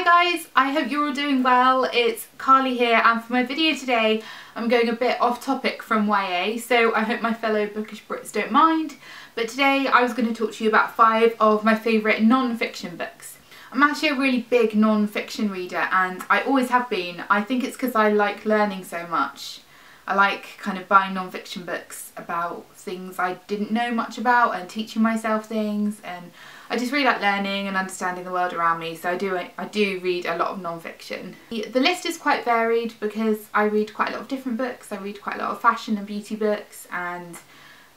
Hi guys, I hope you're all doing well. It's Carly here, and for my video today I'm going a bit off topic from YA, so I hope my fellow bookish Brits don't mind. But today I was going to talk to you about 5 of my favourite non-fiction books. I'm actually a really big non-fiction reader, and I always have been. I think it's because I like learning so much. I like kind of buying non-fiction books about things I didn't know much about and teaching myself things, and I just really like learning and understanding the world around me, so I do read a lot of non-fiction. The list is quite varied because I read quite a lot of different books. I read quite a lot of fashion and beauty books, and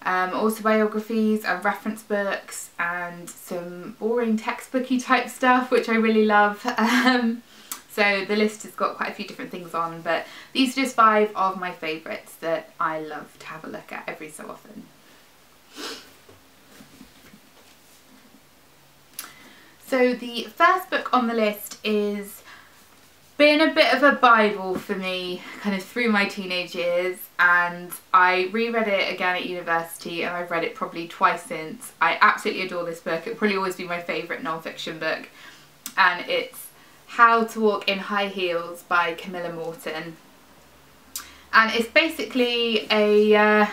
autobiographies and reference books and some boring textbooky type stuff which I really love. So the list has got quite a few different things on, but these are just 5 of my favourites that I love to have a look at every so often. So the first book on the list is been a bit of a bible for me kind of through my teenage years, and I reread it again at university, and I've read it probably twice since. I absolutely adore this book. It'll probably always be my favourite non-fiction book, and it's How to Walk in High Heels by Camilla Morton. And it's basically a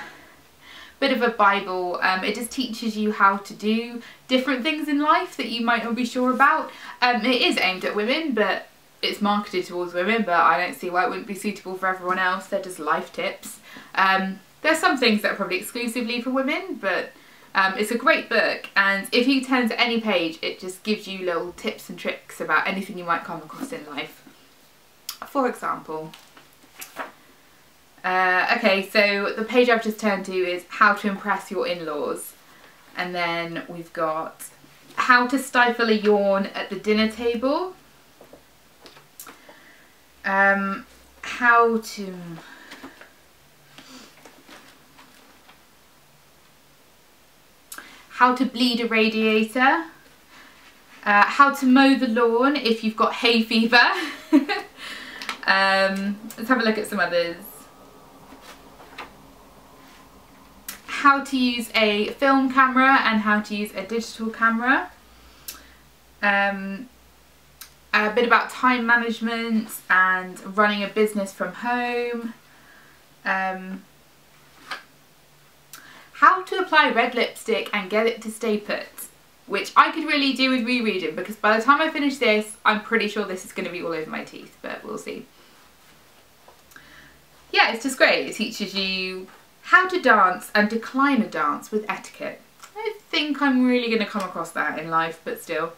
bit of a bible. It just teaches you how to do different things in life that you might not be sure about. It is aimed at women, but it's marketed towards women, but I don't see why it wouldn't be suitable for everyone else. They're just life tips. There's some things that are probably exclusively for women, but it's a great book, and if you turn to any page it just gives you little tips and tricks about anything you might come across in life. For example, okay, so the page I've just turned to is How to Impress Your In-Laws, and then we've got How to Stifle a Yawn at the Dinner Table, How to Bleed a Radiator, How to Mow the Lawn if you've got hay fever. Let's have a look at some others. How to use a film camera and how to use a digital camera. A bit about time management and running a business from home. How to apply red lipstick and get it to stay put, which I could really do with rereading, because by the time I finish this I'm pretty sure this is going to be all over my teeth, but we'll see. Yeah, it's just great. It teaches you how to dance and decline a dance with etiquette. I don't think I'm really going to come across that in life, but still.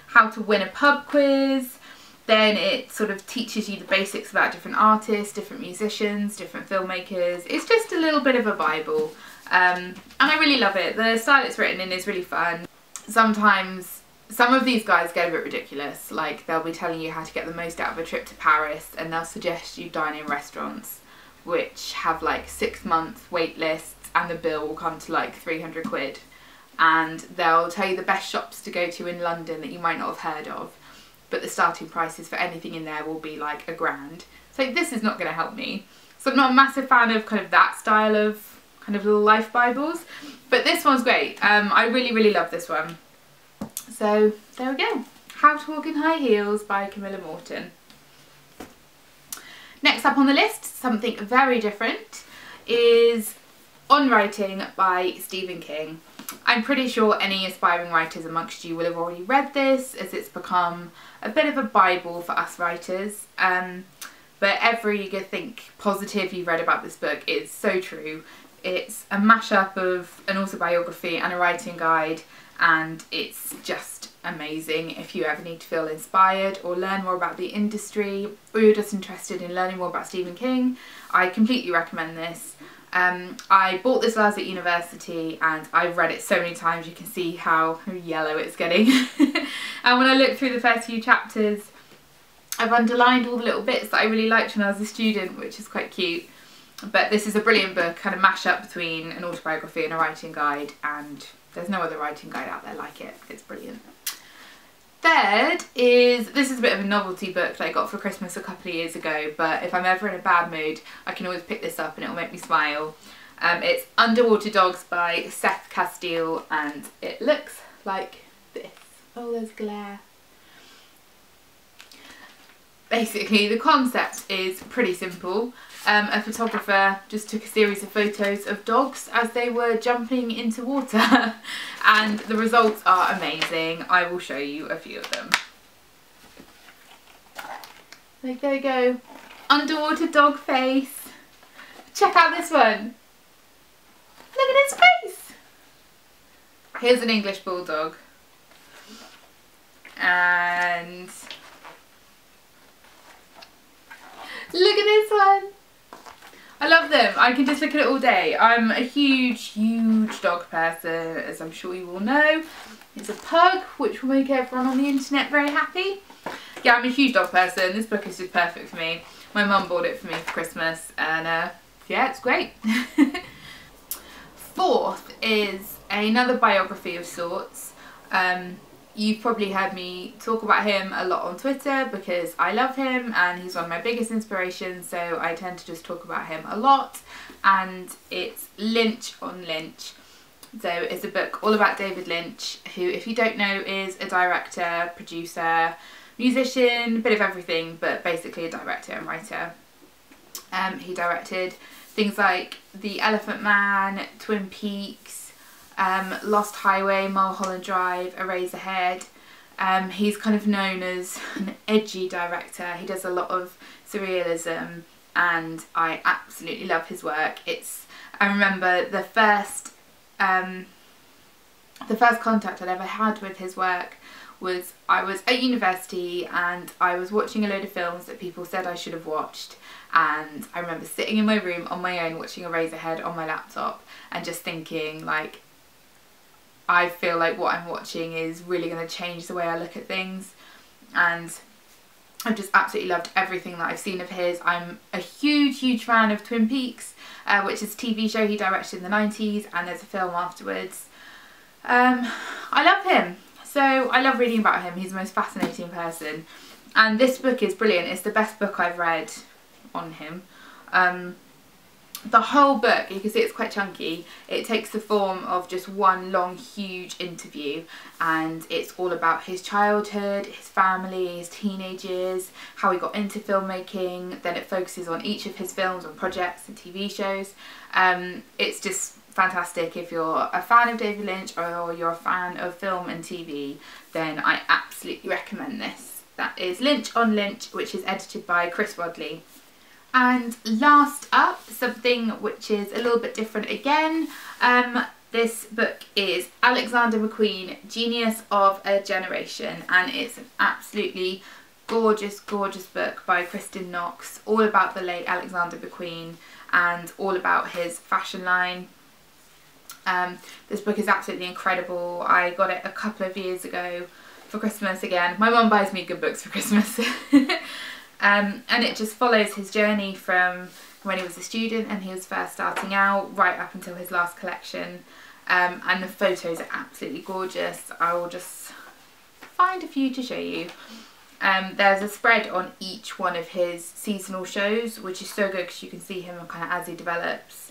How to win a pub quiz. Then it sort of teaches you the basics about different artists, different musicians, different filmmakers. It's just a little bit of a bible. And I really love it. The style it's written in is really fun. Sometimes some of these guys get a bit ridiculous, like they'll be telling you how to get the most out of a trip to Paris, and they'll suggest you dine in restaurants which have like 6-month wait lists, and the bill will come to like 300 quid. And they'll tell you the best shops to go to in London that you might not have heard of, but the starting prices for anything in there will be like £1,000. So this is not going to help me. So I'm not a massive fan of kind of that style of kind of little life bibles, but this one's great. I really love this one. So there we go. How to Walk in High Heels by Camilla Morton. Next up on the list, something very different, is Unwritten by Stephen King. I'm pretty sure any aspiring writers amongst you will have already read this, as it's become a bit of a bible for us writers. But everything positive you've read about this book is so true. It's a mashup of an autobiography and a writing guide, and it's just amazing if you ever need to feel inspired or learn more about the industry, or you're just interested in learning more about Stephen King. I completely recommend this. I bought this while I was at university, and I've read it so many times. You can see how yellow it's getting. And when I look through the first few chapters, I've underlined all the little bits that I really liked when I was a student, which is quite cute. But this is a brilliant book, kind of mash up between an autobiography and a writing guide, and there's no other writing guide out there like it. It's brilliant. Third is, this is a bit of a novelty book that I got for Christmas a couple of years ago, but if I'm ever in a bad mood I can always pick this up and it'll make me smile. It's Underwater Dogs by Seth Castile, and it looks like this. Oh, there's glare. basically the concept is pretty simple. A photographer just took a series of photos of dogs as they were jumping into water and the results are amazing. I will show you a few of them. Like, there we go. Underwater dog face. Check out this one. Look at his face. Here's an English bulldog. And look at this one. I love them. I can just look at it all day. I'm a huge dog person, as I'm sure you all know. It's a pug, which will make everyone on the internet very happy. Yeah, I'm a huge dog person. This book is just perfect for me. My mum bought it for me for Christmas and yeah, it's great. Fourth is another biography of sorts. You've probably heard me talk about him a lot on Twitter because I love him and he's one of my biggest inspirations, so I tend to just talk about him a lot, and it's Lynch on Lynch. So it's a book all about David Lynch, who, if you don't know, is a director, producer, musician, a bit of everything, but basically a director and writer. He directed things like The Elephant Man, Twin Peaks, Lost Highway, Mulholland Drive, Eraserhead. He's kind of known as an edgy director. He does a lot of surrealism and I absolutely love his work. I remember the first contact I'd ever had with his work was I was at university and I was watching a load of films that people said I should have watched, and I remember sitting in my room on my own watching Eraserhead on my laptop and just thinking, like, I feel like what I'm watching is really going to change the way I look at things, and I've just absolutely loved everything that I've seen of his. I'm a huge fan of Twin Peaks, which is a TV show he directed in the 90s, and there's a film afterwards. I love him. So I love reading about him. He's the most fascinating person. And this book is brilliant. It's the best book I've read on him. The whole book, you can see it's quite chunky. It takes the form of just one long, huge interview. And it's all about his childhood, his family, his teenage years, how he got into filmmaking. Then it focuses on each of his films and projects and TV shows. It's just fantastic. If you're a fan of David Lynch or you're a fan of film and TV, then I absolutely recommend this. That is Lynch on Lynch, which is edited by Chris Wadley. And last up, something which is a little bit different again. This book is Alexander McQueen, Genius of a Generation, and it's an absolutely gorgeous book by Kristen Knox, all about the late Alexander McQueen and all about his fashion line. This book is absolutely incredible. I got it a couple of years ago for Christmas again. My mum buys me good books for Christmas. And it just follows his journey from when he was a student and he was first starting out right up until his last collection. And the photos are absolutely gorgeous. I will just find a few to show you. There's a spread on each one of his seasonal shows, which is so good because you can see him kind of as he develops.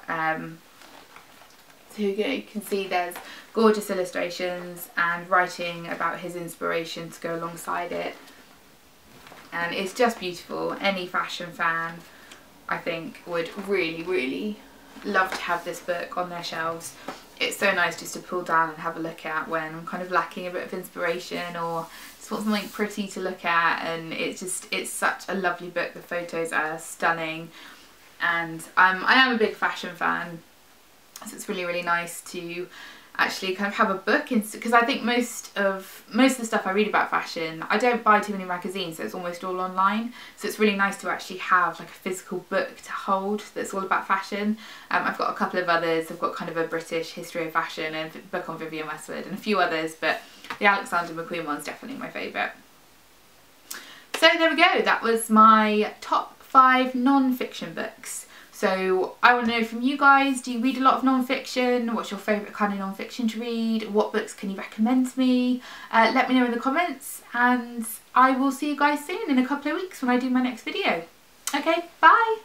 So you can see there's gorgeous illustrations and writing about his inspiration to go alongside it. And it's just beautiful. Any fashion fan, I think, would really love to have this book on their shelves. It's so nice just to pull down and have a look at when I'm kind of lacking a bit of inspiration or just want something pretty to look at. And it's such a lovely book. The photos are stunning, and I am a big fashion fan, so it's really nice to actually kind of have a book, because I think most of the stuff I read about fashion, I don't buy too many magazines, so it's almost all online. So it's really nice to actually have like a physical book to hold that's all about fashion. I've got a couple of others. I've got kind of a British history of fashion and a book on Vivienne Westwood and a few others, but the Alexander McQueen one's definitely my favourite. So there we go. That was my top 5 non-fiction books. So I want to know from you guys, do you read a lot of non-fiction? What's your favourite kind of non-fiction to read? What books can you recommend to me? Let me know in the comments, and I will see you guys soon in a couple of weeks when I do my next video. Okay, bye!